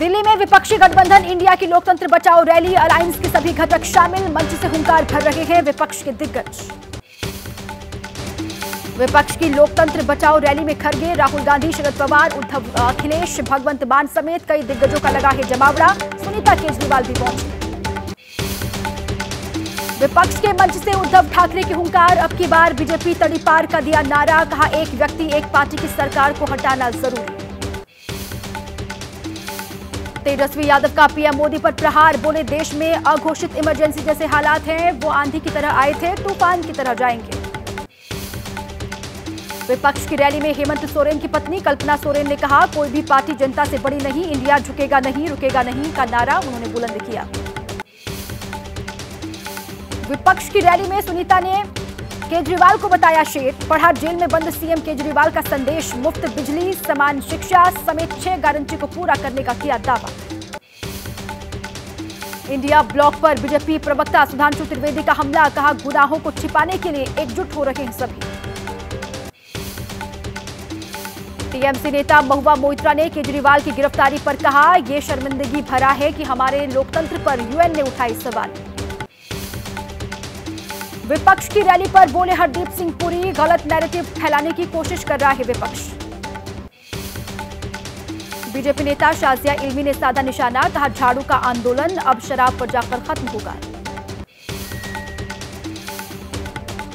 दिल्ली में विपक्षी गठबंधन इंडिया की लोकतंत्र बचाओ रैली, अलायंस के सभी घटक शामिल, मंच से हुंकार भर रहे हैं विपक्ष के दिग्गज। विपक्ष की लोकतंत्र बचाओ रैली में खड़गे राहुल गांधी, शरद पवार, उद्धव, अखिलेश, भगवंत मान समेत कई दिग्गजों का लगा है जमावड़ा। सुनीता केजरीवाल भी पहुंची। विपक्ष के मंच से उद्धव ठाकरे की हुंकार, अब की बार बीजेपी तड़ीपार का दिया नारा, कहा एक व्यक्ति एक पार्टी की सरकार को हटाना जरूरी। तेजस्वी यादव का पीएम मोदी पर प्रहार, बोले देश में अघोषित इमरजेंसी जैसे हालात हैं, वो आंधी की तरह आए थे, तूफान की तरह जाएंगे। विपक्ष की रैली में हेमंत सोरेन की पत्नी कल्पना सोरेन ने कहा, कोई भी पार्टी जनता से बड़ी नहीं, इंडिया झुकेगा नहीं, रुकेगा नहीं का नारा उन्होंने बुलंद किया। विपक्ष की रैली में सुनीता ने केजरीवाल को बताया शेर, पढ़ा जेल में बंद सीएम केजरीवाल का संदेश, मुफ्त बिजली, समान शिक्षा समेत 6 गारंटी को पूरा करने का किया दावा। इंडिया ब्लॉक पर बीजेपी प्रवक्ता सुधांशु त्रिवेदी का हमला, कहा गुनाहों को छिपाने के लिए एकजुट हो रहे हैं सभी। टीएमसी नेता महुआ मोइत्रा ने केजरीवाल की गिरफ्तारी पर कहा, यह शर्मिंदगी भरा है कि हमारे लोकतंत्र पर यूएन ने उठाई सवाल। विपक्ष की रैली पर बोले हरदीप सिंह पुरी, गलत नैरेटिव फैलाने की कोशिश कर रहा है विपक्ष। बीजेपी नेता शाजिया इल्मी ने साधा निशाना, कहा झाड़ू का आंदोलन अब शराब पर जाकर खत्म होगा।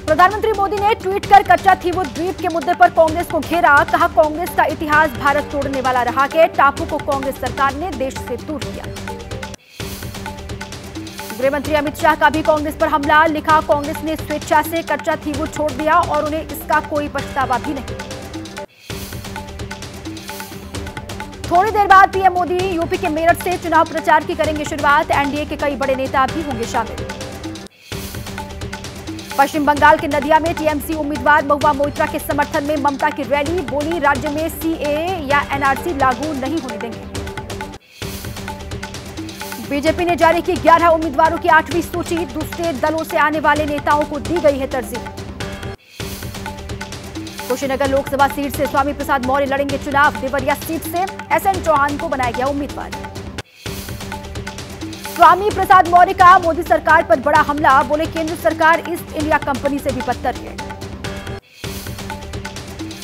प्रधानमंत्री मोदी ने ट्वीट कर कच्चा थीवू द्वीप के मुद्दे पर कांग्रेस को घेरा, कहा कांग्रेस का इतिहास भारत तोड़ने वाला रहा है, टापू को कांग्रेस सरकार ने देश से दूर किया। गृह मंत्री अमित शाह का भी कांग्रेस पर हमला, लिखा कांग्रेस ने स्वेच्छा से कच्चा थीवू छोड़ दिया और उन्हें इसका कोई पछतावा भी नहीं। थोड़ी देर बाद पीएम मोदी यूपी के मेरठ से चुनाव प्रचार की करेंगे शुरुआत, एनडीए के कई बड़े नेता भी होंगे शामिल। पश्चिम बंगाल के नदिया में टीएमसी उम्मीदवार महुआ मोइत्रा के समर्थन में ममता की रैली, बोली राज्य में सीएए या एनआरसी लागू नहीं होने देंगे। बीजेपी ने जारी की 11 उम्मीदवारों की 8वीं सूची, दूसरे दलों से आने वाले नेताओं को दी गई है तरजीह। कुशीनगर लोकसभा सीट से स्वामी प्रसाद मौर्य लड़ेंगे चुनाव, देवरिया सीट से एसएन चौहान को बनाया गया उम्मीदवार। स्वामी प्रसाद मौर्य का मोदी सरकार पर बड़ा हमला, बोले केंद्र सरकार ईस्ट इंडिया कंपनी से भी बदतर है।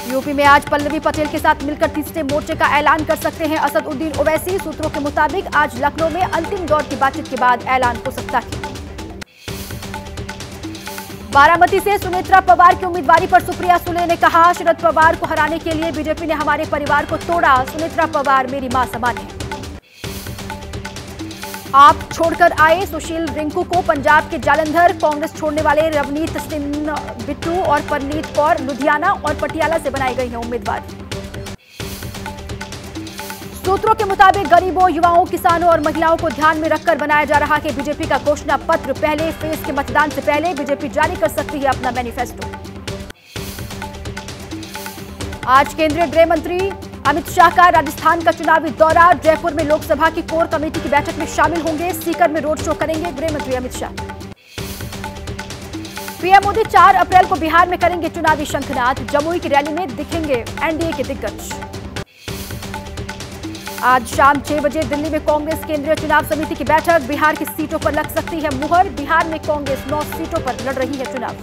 यूपी में आज पल्लवी पटेल के साथ मिलकर तीसरे मोर्चे का ऐलान कर सकते हैं असदुद्दीन ओवैसी, सूत्रों के मुताबिक आज लखनऊ में अंतिम दौर की बातचीत के बाद ऐलान हो सकता है। बारामती से सुनेत्रा पवार की उम्मीदवारी पर सुप्रिया सुले ने कहा, शरद पवार को हराने के लिए बीजेपी ने हमारे परिवार को तोड़ा, सुनेत्रा पवार मेरी मां समान है। आप छोड़कर आए सुशील रिंकू को पंजाब के जालंधर, कांग्रेस छोड़ने वाले रवनीत सिंह बिट्टू और परनीत कौर लुधियाना और पटियाला से बनाए गए हैं उम्मीदवार। सूत्रों के मुताबिक गरीबों, युवाओं, किसानों और महिलाओं को ध्यान में रखकर बनाया जा रहा है बीजेपी का घोषणा पत्र। पहले फेज के मतदान से पहले बीजेपी जारी कर सकती है अपना मैनिफेस्टो। आज केंद्रीय गृह मंत्री अमित शाह का राजस्थान का चुनावी दौरा, जयपुर में लोकसभा की कोर कमेटी की बैठक में शामिल होंगे, सीकर में रोड शो करेंगे गृह मंत्री अमित शाह। पीएम मोदी 4 अप्रैल को बिहार में करेंगे चुनावी शंखनाद, जमुई की रैली में दिखेंगे एनडीए के दिग्गज। आज शाम 6 बजे दिल्ली में कांग्रेस केंद्रीय चुनाव समिति की बैठक, बिहार की सीटों पर लग सकती है मुहर, बिहार में कांग्रेस 9 सीटों पर लड़ रही है चुनाव।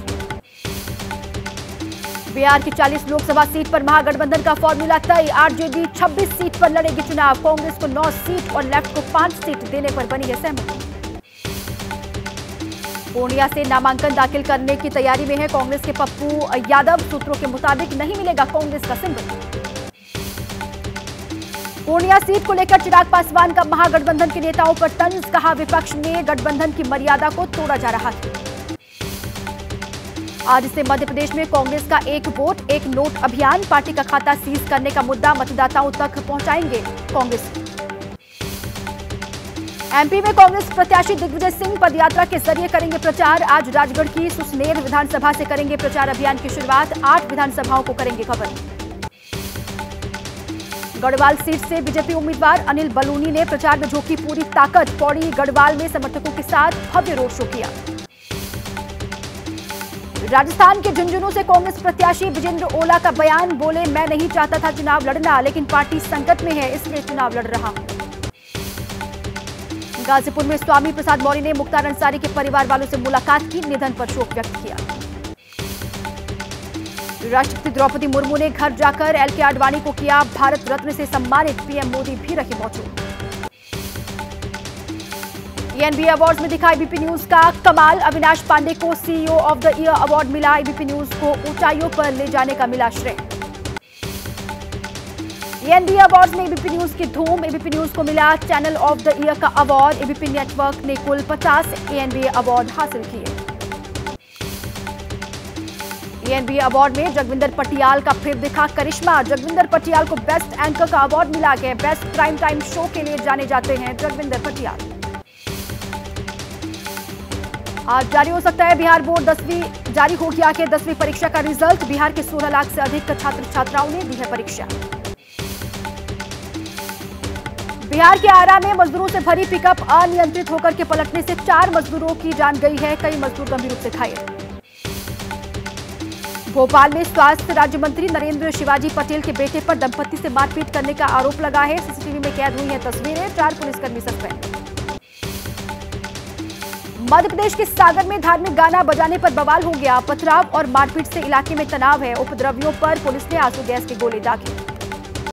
बिहार की 40 लोकसभा सीट पर महागठबंधन का फॉर्मूला तय, आरजेडी 26 सीट पर लड़ेगी चुनाव, कांग्रेस को 9 सीट और लेफ्ट को 5 सीट देने पर बनी है सहमति। पूर्णिया से नामांकन दाखिल करने की तैयारी में है कांग्रेस के पप्पू यादव, सूत्रों के मुताबिक नहीं मिलेगा कांग्रेस का सिंबल। पूर्णिया सीट को लेकर चिराग पासवान का महागठबंधन के नेताओं पर तंज, कहा विपक्ष में गठबंधन की मर्यादा को तोड़ा जा रहा है। आज से मध्य प्रदेश में कांग्रेस का एक वोट एक नोट अभियान, पार्टी का खाता सीज करने का मुद्दा मतदाताओं तक पहुंचाएंगे कांग्रेस। एमपी में कांग्रेस प्रत्याशी दिग्विजय सिंह पदयात्रा के जरिए करेंगे प्रचार, आज राजगढ़ की सुसनेर विधानसभा से करेंगे प्रचार अभियान की शुरुआत, 8 विधानसभाओं को करेंगे कवर। गढ़वाल सीट से बीजेपी उम्मीदवार अनिल बलूनी ने प्रचार में झोंकी पूरी ताकत, पौड़ी गढ़वाल में समर्थकों के साथ भव्य रोड शो किया। राजस्थान के झुंझुनू से कांग्रेस प्रत्याशी विजेंद्र ओला का बयान, बोले मैं नहीं चाहता था चुनाव लड़ना, लेकिन पार्टी संकट में है इसलिए चुनाव लड़ रहा हूं। गाजीपुर में स्वामी प्रसाद मौर्य ने मुख्तार अंसारी के परिवार वालों से मुलाकात की, निधन पर शोक व्यक्त किया। राष्ट्रपति द्रौपदी मुर्मू ने घर जाकर एलके आडवाणी को किया भारत रत्न से सम्मानित, पीएम मोदी भी रहे मौजूद। एनबीए अवार्ड्स में दिखा एबीपी न्यूज का कमाल, अविनाश पांडे को CEO of the year award मिला, एबीपी न्यूज को ऊंचाइयों पर ले जाने का मिला श्रेय। एनबीए अवार्ड्स में एबीपी न्यूज की धूम, एबीपी न्यूज को मिला चैनल ऑफ द ईयर का अवार्ड, एबीपी नेटवर्क ने कुल 50 एनबीए अवार्ड हासिल किए। एनबीए अवार्ड में जगविंदर पटियाल का फिर दिखा करिश्मा, जगविंदर पटियाल को बेस्ट एंकर का अवार्ड मिला है। बेस्ट प्राइम टाइम शो के लिए जाने जाते हैं जगविंदर पटियाल। आज जारी हो सकता है बिहार बोर्ड 10वीं, जारी हो गया कि 10वीं परीक्षा का रिजल्ट। बिहार के 16 लाख से अधिक छात्र छात्राओं ने दी है परीक्षा। बिहार के आरा में मजदूरों से भरी पिकअप अनियंत्रित होकर के पलटने से 4 मजदूरों की जान गई है, कई मजदूर गंभीर रूप से घायल। भोपाल में स्वास्थ्य राज्य मंत्री नरेंद्र शिवाजी पटेल के बेटे पर दंपति से मारपीट करने का आरोप लगा है, सीसीटीवी में कैद हुई हैं तस्वीरें, 4 पुलिसकर्मी सस्पेंड। मध्य प्रदेश के सागर में धार्मिक गाना बजाने पर बवाल हो गया, पथराव और मारपीट से इलाके में तनाव है, उपद्रवियों पर पुलिस ने आंसू गैस के गोले दागे।